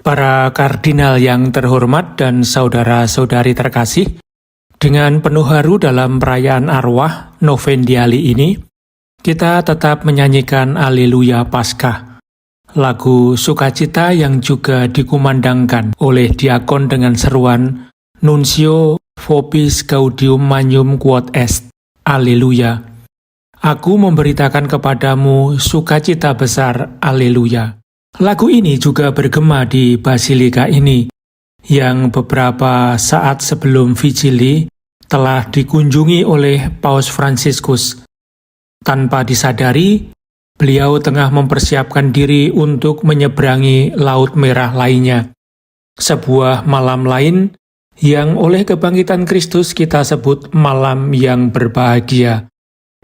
Para kardinal yang terhormat dan saudara-saudari terkasih, dengan penuh haru dalam perayaan arwah Novendiali ini, kita tetap menyanyikan Alleluia Paskah, lagu sukacita yang juga dikumandangkan oleh diakon dengan seruan Nuncio vobis gaudium magnum quod est, Alleluia. Aku memberitakan kepadamu sukacita besar, Alleluia. Lagu ini juga bergema di Basilika ini, yang beberapa saat sebelum Vigili telah dikunjungi oleh Paus Fransiskus. Tanpa disadari, beliau tengah mempersiapkan diri untuk menyeberangi Laut Merah lainnya. Sebuah malam lain yang oleh kebangkitan Kristus kita sebut malam yang berbahagia.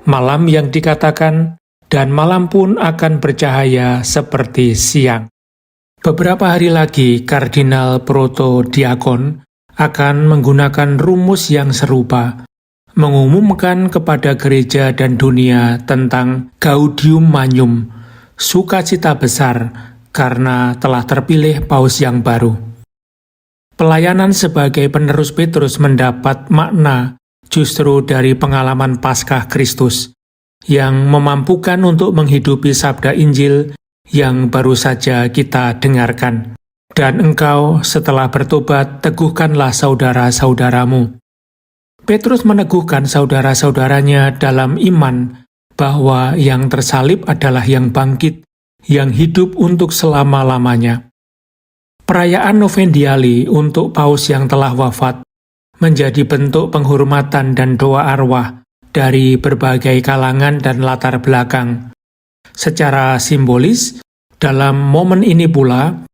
Malam yang dikatakan, dan malam pun akan bercahaya seperti siang. Beberapa hari lagi, Kardinal Protodiakon akan menggunakan rumus yang serupa, mengumumkan kepada gereja dan dunia tentang Gaudium Magnum, sukacita besar karena telah terpilih paus yang baru. Pelayanan sebagai penerus Petrus mendapat makna justru dari pengalaman Paskah Kristus, yang memampukan untuk menghidupi sabda Injil yang baru saja kita dengarkan. Dan engkau setelah bertobat, teguhkanlah saudara-saudaramu. Petrus meneguhkan saudara-saudaranya dalam iman bahwa yang tersalib adalah yang bangkit, yang hidup untuk selama-lamanya. Perayaan Novendiali untuk paus yang telah wafat menjadi bentuk penghormatan dan doa arwah dari berbagai kalangan dan latar belakang. Secara simbolis, dalam momen ini pula,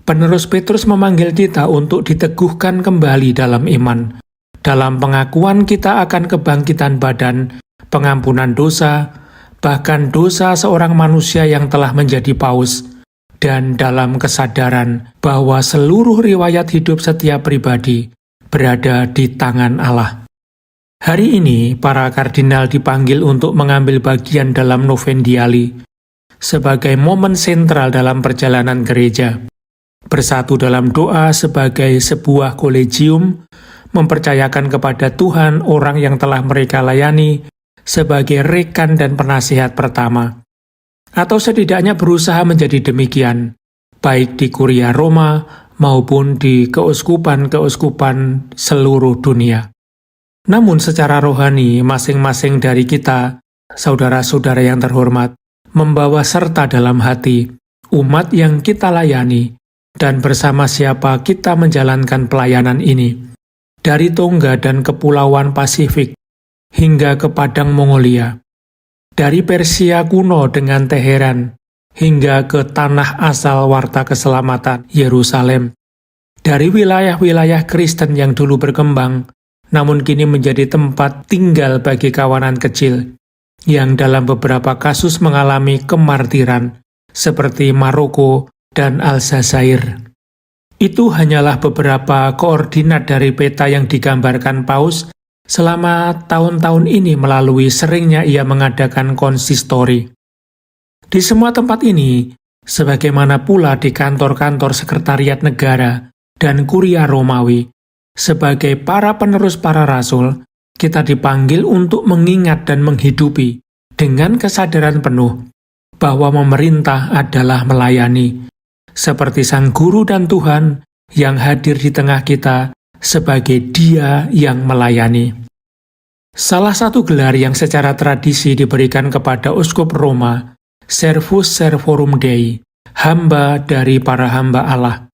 penerus Petrus memanggil kita untuk diteguhkan kembali dalam iman, dalam pengakuan kita akan kebangkitan badan, pengampunan dosa, bahkan dosa seorang manusia yang telah menjadi paus, dan dalam kesadaran bahwa seluruh riwayat hidup setiap pribadi berada di tangan Allah. Hari ini, para kardinal dipanggil untuk mengambil bagian dalam Novendiali sebagai momen sentral dalam perjalanan gereja. Bersatu dalam doa sebagai sebuah kolegium, mempercayakan kepada Tuhan orang yang telah mereka layani sebagai rekan dan penasihat pertama. Atau setidaknya berusaha menjadi demikian, baik di Kuria Roma maupun di keuskupan-keuskupan seluruh dunia. Namun secara rohani, masing-masing dari kita, saudara-saudara yang terhormat, membawa serta dalam hati umat yang kita layani dan bersama siapa kita menjalankan pelayanan ini. Dari Tongga dan Kepulauan Pasifik hingga ke Padang Mongolia, dari Persia kuno dengan Teheran hingga ke tanah asal warta keselamatan Yerusalem, dari wilayah-wilayah Kristen yang dulu berkembang, namun kini menjadi tempat tinggal bagi kawanan kecil yang dalam beberapa kasus mengalami kemartiran seperti Maroko dan Aljazair. Itu hanyalah beberapa koordinat dari peta yang digambarkan Paus selama tahun-tahun ini melalui seringnya ia mengadakan konsistori. Di semua tempat ini, sebagaimana pula di kantor-kantor sekretariat negara dan kuria Romawi, sebagai para penerus para rasul, kita dipanggil untuk mengingat dan menghidupi dengan kesadaran penuh bahwa memerintah adalah melayani, seperti Sang Guru dan Tuhan yang hadir di tengah kita sebagai Dia yang melayani. Salah satu gelar yang secara tradisi diberikan kepada Uskup Roma, Servus Servorum Dei, hamba dari para hamba Allah.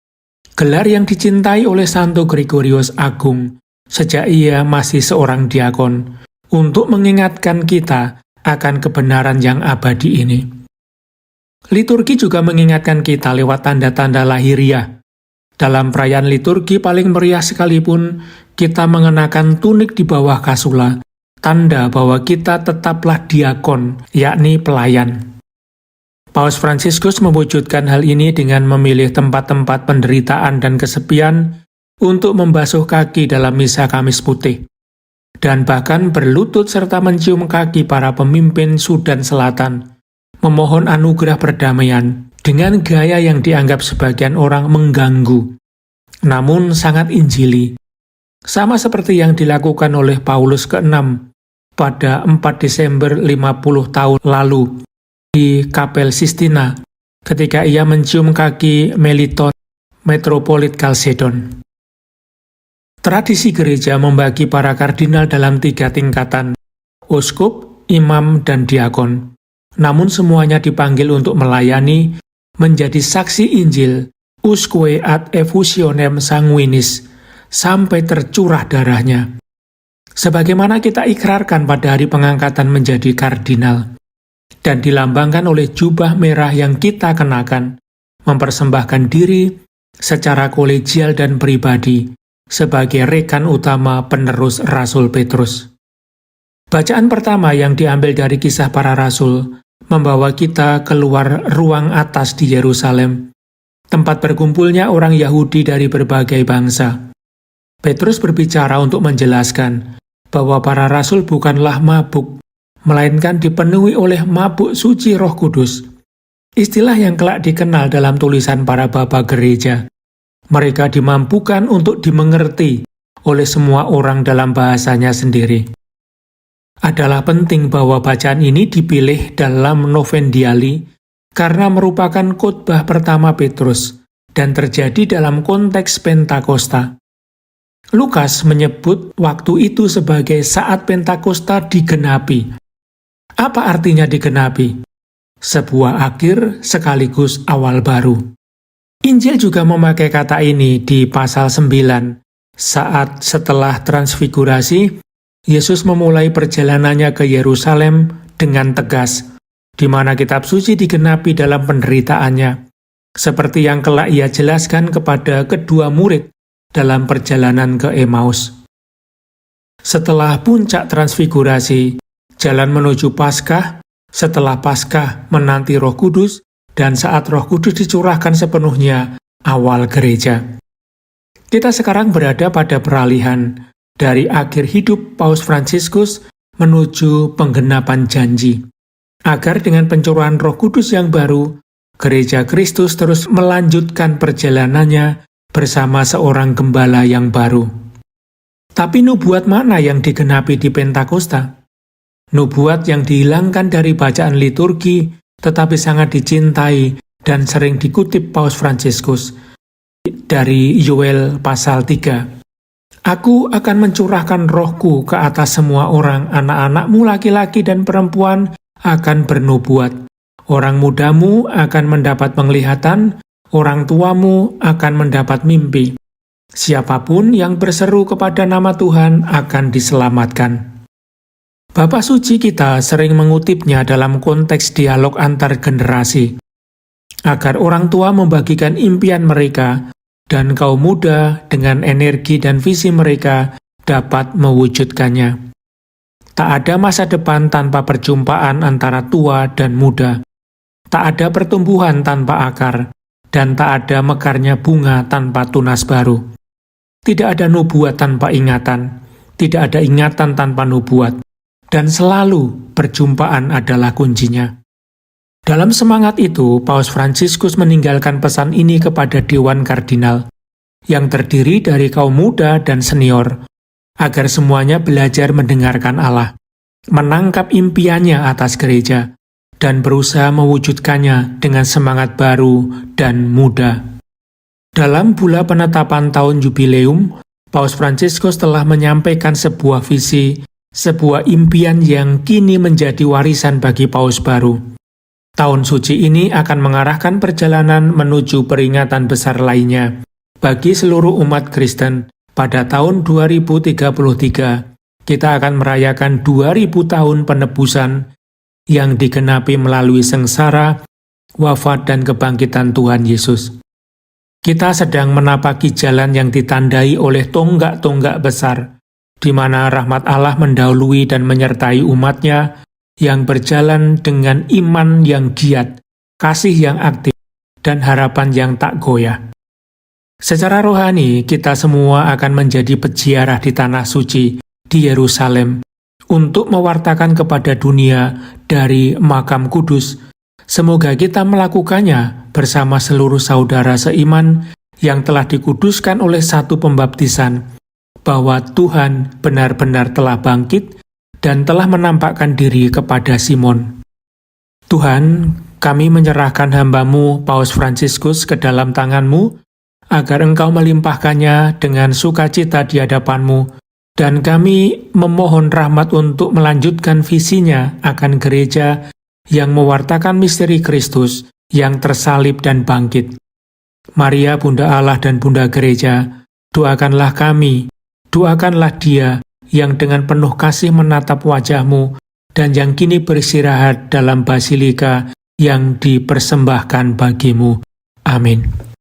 Gelar yang dicintai oleh Santo Gregorius Agung sejak ia masih seorang diakon untuk mengingatkan kita akan kebenaran yang abadi ini. Liturgi juga mengingatkan kita lewat tanda-tanda lahiriah. Dalam perayaan liturgi paling meriah sekalipun, kita mengenakan tunik di bawah kasula, tanda bahwa kita tetaplah diakon, yakni pelayan. Paus Fransiskus mewujudkan hal ini dengan memilih tempat-tempat penderitaan dan kesepian untuk membasuh kaki dalam misa Kamis Putih, dan bahkan berlutut serta mencium kaki para pemimpin Sudan Selatan, memohon anugerah perdamaian dengan gaya yang dianggap sebagian orang mengganggu, namun sangat injili. Sama seperti yang dilakukan oleh Paulus ke-6 pada 4 Desember 50 tahun lalu di Kapel Sistina ketika ia mencium kaki Meliton, metropolit Kalsedon. Tradisi gereja membagi para kardinal dalam 3 tingkatan, uskup, imam, dan diakon. Namun semuanya dipanggil untuk melayani, menjadi saksi Injil, usque ad effusionem sanguinis, sampai tercurah darahnya. Sebagaimana kita ikrarkan pada hari pengangkatan menjadi kardinal, dan dilambangkan oleh jubah merah yang kita kenakan, mempersembahkan diri secara kolegial dan pribadi, sebagai rekan utama penerus Rasul Petrus. Bacaan pertama yang diambil dari Kisah Para Rasul membawa kita keluar ruang atas di Yerusalem, tempat berkumpulnya orang Yahudi dari berbagai bangsa. Petrus berbicara untuk menjelaskan bahwa para rasul bukanlah mabuk, melainkan dipenuhi oleh mabuk suci Roh Kudus. Istilah yang kelak dikenal dalam tulisan para bapa gereja. Mereka dimampukan untuk dimengerti oleh semua orang dalam bahasanya sendiri. Adalah penting bahwa bacaan ini dipilih dalam Novendiali karena merupakan khotbah pertama Petrus dan terjadi dalam konteks Pentakosta. Lukas menyebut waktu itu sebagai saat Pentakosta digenapi. Apa artinya digenapi? Sebuah akhir sekaligus awal baru. Injil juga memakai kata ini di pasal 9, saat setelah transfigurasi, Yesus memulai perjalanannya ke Yerusalem dengan tegas, di mana kitab suci digenapi dalam penderitaannya, seperti yang kelak ia jelaskan kepada kedua murid dalam perjalanan ke Emmaus. Setelah puncak transfigurasi, jalan menuju Paskah, setelah Paskah menanti Roh Kudus, dan saat Roh Kudus dicurahkan sepenuhnya, awal gereja. Kita sekarang berada pada peralihan dari akhir hidup Paus Fransiskus menuju penggenapan janji. Agar dengan pencurahan Roh Kudus yang baru, Gereja Kristus terus melanjutkan perjalanannya bersama seorang gembala yang baru. Tapi nubuat mana yang digenapi di Pentakosta? Nubuat yang dihilangkan dari bacaan liturgi, tetapi sangat dicintai dan sering dikutip Paus Fransiskus dari Yoel pasal 3. Aku akan mencurahkan rohku ke atas semua orang, anak-anakmu laki-laki dan perempuan akan bernubuat. Orang mudamu akan mendapat penglihatan, orang tuamu akan mendapat mimpi. Siapapun yang berseru kepada nama Tuhan akan diselamatkan. Bapak Suci kita sering mengutipnya dalam konteks dialog antar generasi, agar orang tua membagikan impian mereka dan kaum muda dengan energi dan visi mereka dapat mewujudkannya. Tak ada masa depan tanpa perjumpaan antara tua dan muda. Tak ada pertumbuhan tanpa akar, dan tak ada mekarnya bunga tanpa tunas baru. Tidak ada nubuat tanpa ingatan, tidak ada ingatan tanpa nubuat. Dan selalu perjumpaan adalah kuncinya. Dalam semangat itu, Paus Fransiskus meninggalkan pesan ini kepada Dewan Kardinal, yang terdiri dari kaum muda dan senior, agar semuanya belajar mendengarkan Allah, menangkap impiannya atas gereja, dan berusaha mewujudkannya dengan semangat baru dan muda. Dalam bula penetapan tahun jubileum, Paus Fransiskus telah menyampaikan sebuah visi, sebuah impian yang kini menjadi warisan bagi Paus baru. Tahun suci ini akan mengarahkan perjalanan menuju peringatan besar lainnya bagi seluruh umat Kristen. Pada tahun 2033, kita akan merayakan 2000 tahun penebusan yang digenapi melalui sengsara, wafat, dan kebangkitan Tuhan Yesus. Kita sedang menapaki jalan yang ditandai oleh tonggak-tonggak besar, di mana rahmat Allah mendahului dan menyertai umatnya yang berjalan dengan iman yang giat, kasih yang aktif, dan harapan yang tak goyah. Secara rohani, kita semua akan menjadi peziarah di Tanah Suci, di Yerusalem, untuk mewartakan kepada dunia dari makam kudus Semoga kita melakukannya bersama seluruh saudara seiman yang telah dikuduskan oleh satu pembaptisan, bahwa Tuhan benar-benar telah bangkit dan telah menampakkan diri kepada Simon. Tuhan, kami menyerahkan hamba-Mu, Paus Fransiskus, ke dalam tangan-Mu, agar Engkau melimpahkannya dengan sukacita di hadapan-Mu, dan kami memohon rahmat untuk melanjutkan visinya akan gereja yang mewartakan misteri Kristus yang tersalib dan bangkit. Maria, Bunda Allah dan Bunda Gereja, doakanlah kami, doakanlah dia yang dengan penuh kasih menatap wajah-Mu dan yang kini beristirahat dalam basilika yang dipersembahkan bagi-Mu. Amin.